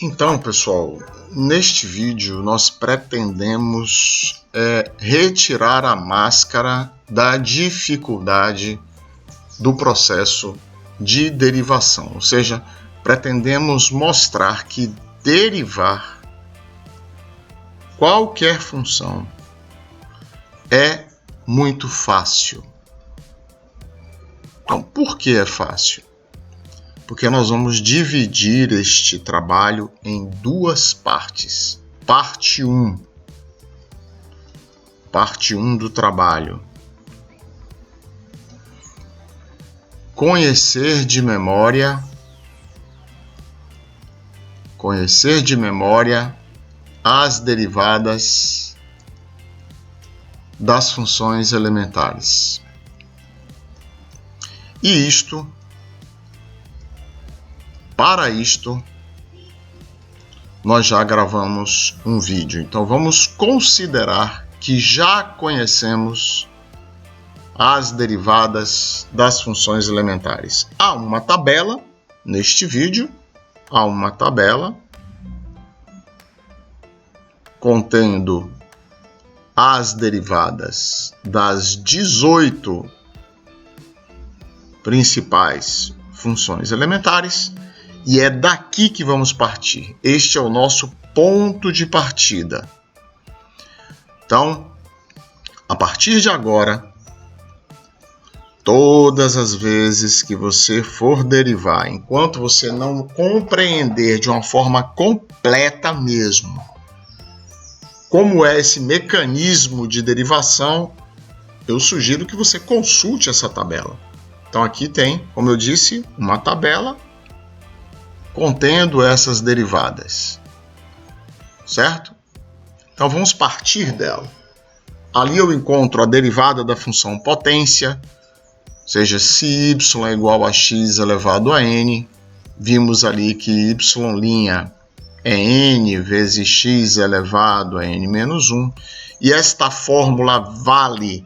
Então, pessoal, neste vídeo nós pretendemos retirar a máscara da dificuldade do processo de derivação, ou seja, pretendemos mostrar que derivar qualquer função é muito fácil. Então, por que é fácil? Porque nós vamos dividir este trabalho em duas partes. Parte 1. Parte 1 do trabalho. Conhecer de memória as derivadas das funções elementares. E para isto, nós já gravamos um vídeo. Então vamos considerar que já conhecemos as derivadas das funções elementares. Há uma tabela neste vídeo, contendo as derivadas das 18 principais funções elementares, e é daqui que vamos partir. Este é o nosso ponto de partida. Então, a partir de agora, todas as vezes que você for derivar, enquanto você não compreender de uma forma completa mesmo como é esse mecanismo de derivação, eu sugiro que você consulte essa tabela. Então aqui tem, como eu disse, uma tabela contendo essas derivadas, certo? Então vamos partir dela. Ali eu encontro a derivada da função potência, ou seja, se y é igual a x elevado a n, vimos ali que y' é n vezes x elevado a n menos 1, e esta fórmula vale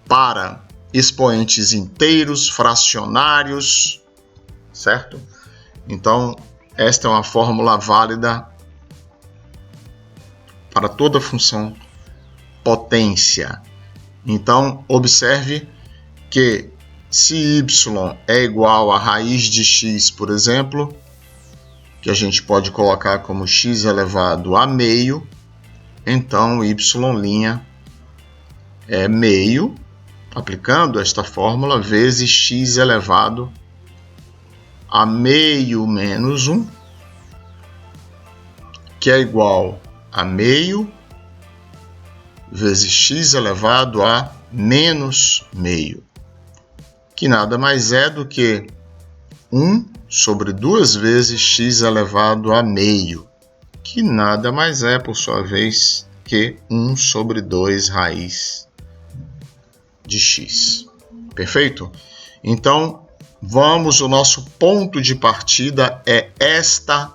para expoentes inteiros, fracionários, certo? Então, esta é uma fórmula válida para toda função potência. Então, observe que se y é igual a raiz de x, por exemplo, que a gente pode colocar como x elevado a meio, então y' é meio, aplicando esta fórmula, vezes x elevado a meio menos 1, que é igual a meio vezes x elevado a menos meio, que nada mais é do que 1 sobre 2 vezes x elevado a meio, que nada mais é, por sua vez, que 1 sobre 2 raiz de x. Perfeito? Então, o nosso ponto de partida é esta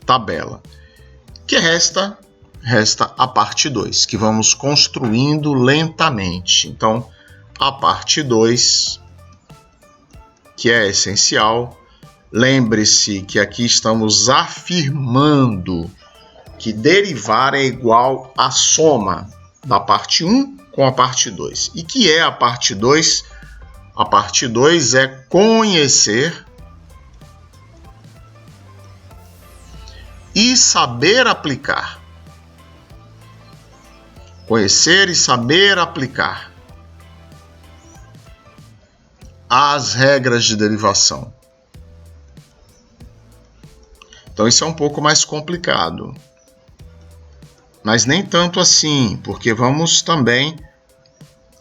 tabela. Que resta a parte 2, que vamos construindo lentamente. Então, a parte 2, que é essencial, lembre-se que aqui estamos afirmando que derivar é igual à soma da parte 1 com a parte 2. E que é a parte 2? A parte 2 é conhecer e saber aplicar. Conhecer e saber aplicar as regras de derivação. Então isso é um pouco mais complicado, mas nem tanto assim, porque vamos também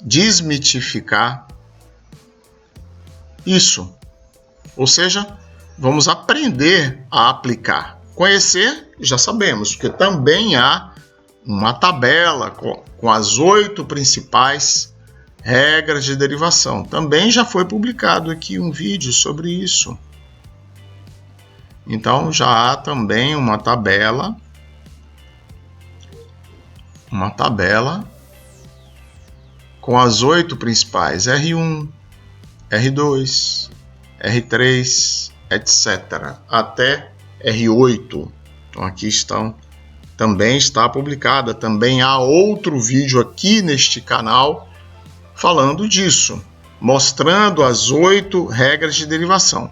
desmitificar isso. Ou seja, vamos aprender a aplicar. Conhecer, já sabemos, porque também há uma tabela com as 8 principais regras de derivação. Também já foi publicado aqui um vídeo sobre isso. Então já há também uma tabela com as 8 principais, R1, R2, R3, etc. até R8, Então aqui também está publicada. Também há outro vídeo aqui neste canal falando disso, mostrando as 8 regras de derivação.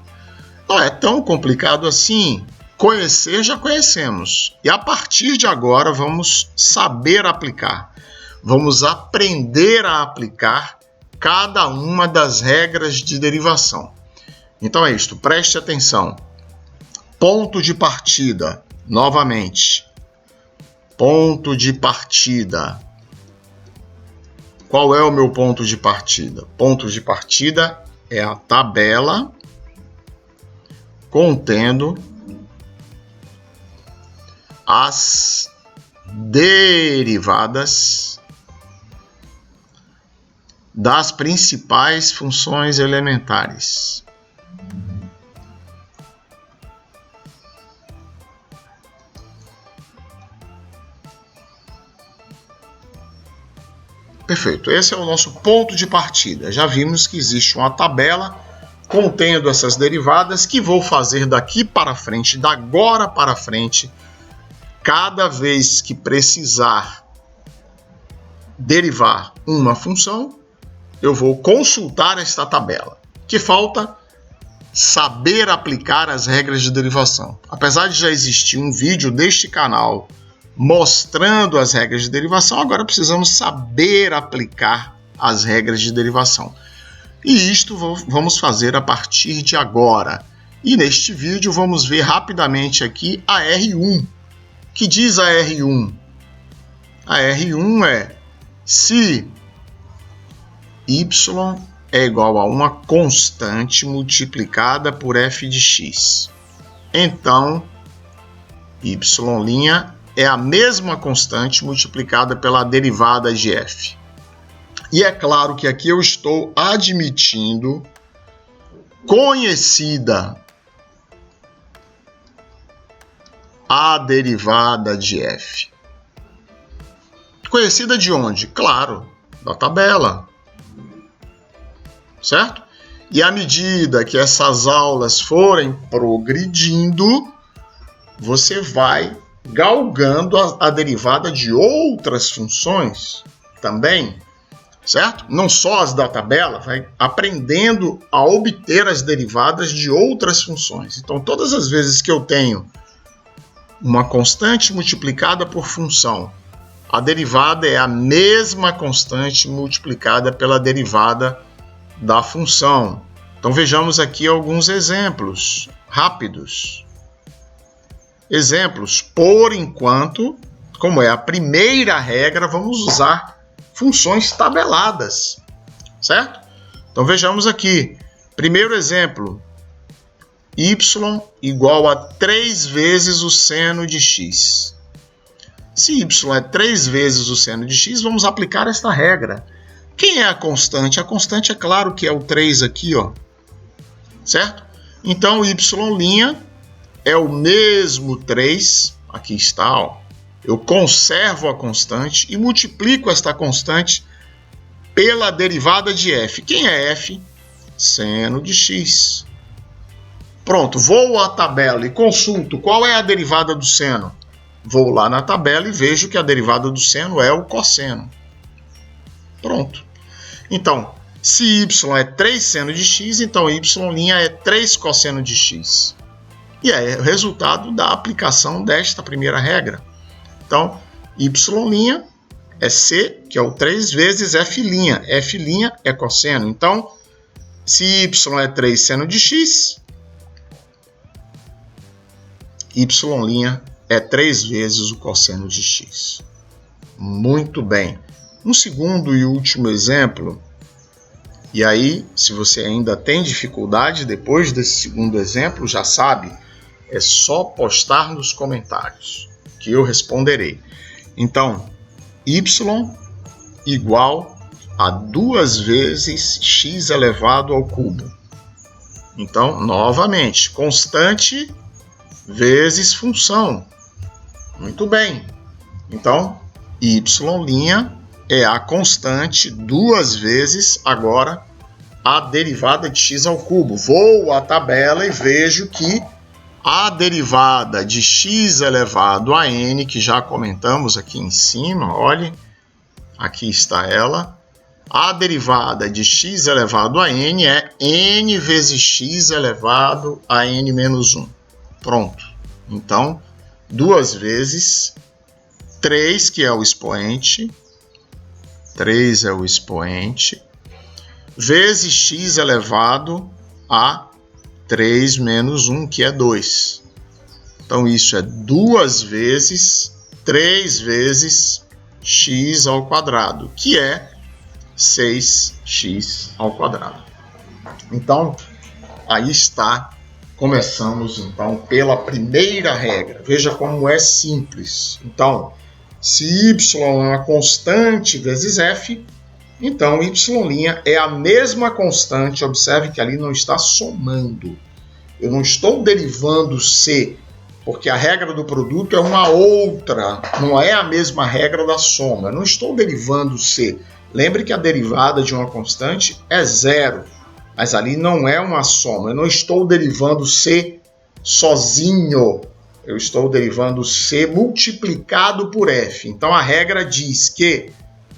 Não é tão complicado assim. Conhecer já conhecemos. E a partir de agora vamos saber aplicar. Vamos aprender a aplicar cada uma das regras de derivação. Então é isto, preste atenção. Ponto de partida, novamente. Ponto de partida. Qual é o meu ponto de partida? Ponto de partida é a tabela contendo as derivadas das principais funções elementares. Perfeito, esse é o nosso ponto de partida. Já vimos que existe uma tabela contendo essas derivadas que vou fazer daqui para frente, da agora para frente, cada vez que precisar derivar uma função, eu vou consultar esta tabela. Que falta saber aplicar as regras de derivação. Apesar de já existir um vídeo deste canal mostrando as regras de derivação, agora precisamos saber aplicar as regras de derivação. E isto vamos fazer a partir de agora. E neste vídeo vamos ver rapidamente aqui a R1. Que diz a R1? A R1 é se y é igual a uma constante multiplicada por f de x. Então, y' é a mesma constante multiplicada pela derivada de f. E é claro que aqui eu estou admitindo conhecida a derivada de f. Conhecida de onde? Claro, da tabela. Certo? E à medida que essas aulas forem progredindo, você vai galgando a derivada de outras funções também, certo? Não só as da tabela, vai aprendendo a obter as derivadas de outras funções. Então, todas as vezes que eu tenho uma constante multiplicada por função, a derivada é a mesma constante multiplicada pela derivada da função. Então, vejamos aqui alguns exemplos rápidos. Exemplos, por enquanto, como é a primeira regra, vamos usar funções tabeladas, certo? Então vejamos aqui, primeiro exemplo, y igual a 3 vezes o seno de x. Se y é 3 vezes o seno de x, vamos aplicar esta regra. Quem é a constante? A constante é claro que é o 3 aqui, ó, certo? Então, y' é o mesmo 3, aqui está, ó. Eu conservo a constante e multiplico esta constante pela derivada de f. Quem é f? Seno de x. Pronto, vou à tabela e consulto qual é a derivada do seno. Vou lá na tabela e vejo que a derivada do seno é o cosseno. Pronto. Então, se y é 3 seno de x, então y' é 3 cosseno de x. E é o resultado da aplicação desta primeira regra. Então, y' é c, que é o 3 vezes f'. F' é cosseno. Então, se y é 3 seno de x, y' é 3 vezes o cosseno de x. Muito bem. Um segundo e último exemplo. E aí, se você ainda tem dificuldade depois desse segundo exemplo, já sabe, é só postar nos comentários que eu responderei. Então, y igual a 2 vezes x elevado ao cubo. Então, novamente, constante vezes função. Muito bem. Então, y' é a constante 2 vezes agora a derivada de x ao cubo. Vou à tabela e vejo que a derivada de x elevado a n, que já comentamos aqui em cima, olhe, aqui está ela. A derivada de x elevado a n é n vezes x elevado a n menos 1. Pronto. Então, 2 vezes 3, que é o expoente, 3 é o expoente, vezes x elevado a 3 menos 1, que é 2. Então, isso é 2 vezes 3 vezes x ao quadrado, que é 6x ao quadrado. Então, aí está. Começamos, então, pela primeira regra. Veja como é simples. Então, se y é uma constante vezes f, então y' é a mesma constante. Observe que ali não está somando. Eu não estou derivando c, porque a regra do produto é uma outra, não é a mesma regra da soma. Eu não estou derivando c. Lembre que a derivada de uma constante é zero, mas ali não é uma soma. Eu não estou derivando c sozinho. Eu estou derivando c multiplicado por f. Então, a regra diz que,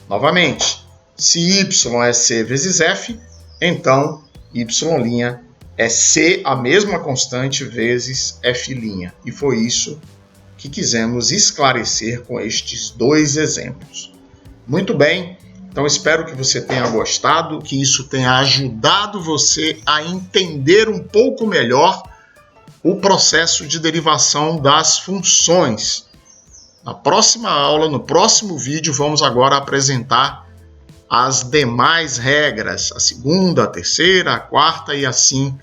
novamente, se y é c vezes f, então y' é c, a mesma constante, vezes f'. E foi isso que quisemos esclarecer com estes 2 exemplos. Muito bem, então espero que você tenha gostado, que isso tenha ajudado você a entender um pouco melhor o processo de derivação das funções. Na próxima aula, no próximo vídeo, vamos agora apresentar as demais regras, a segunda, a terceira, a quarta e assim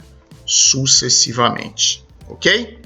sucessivamente. Ok?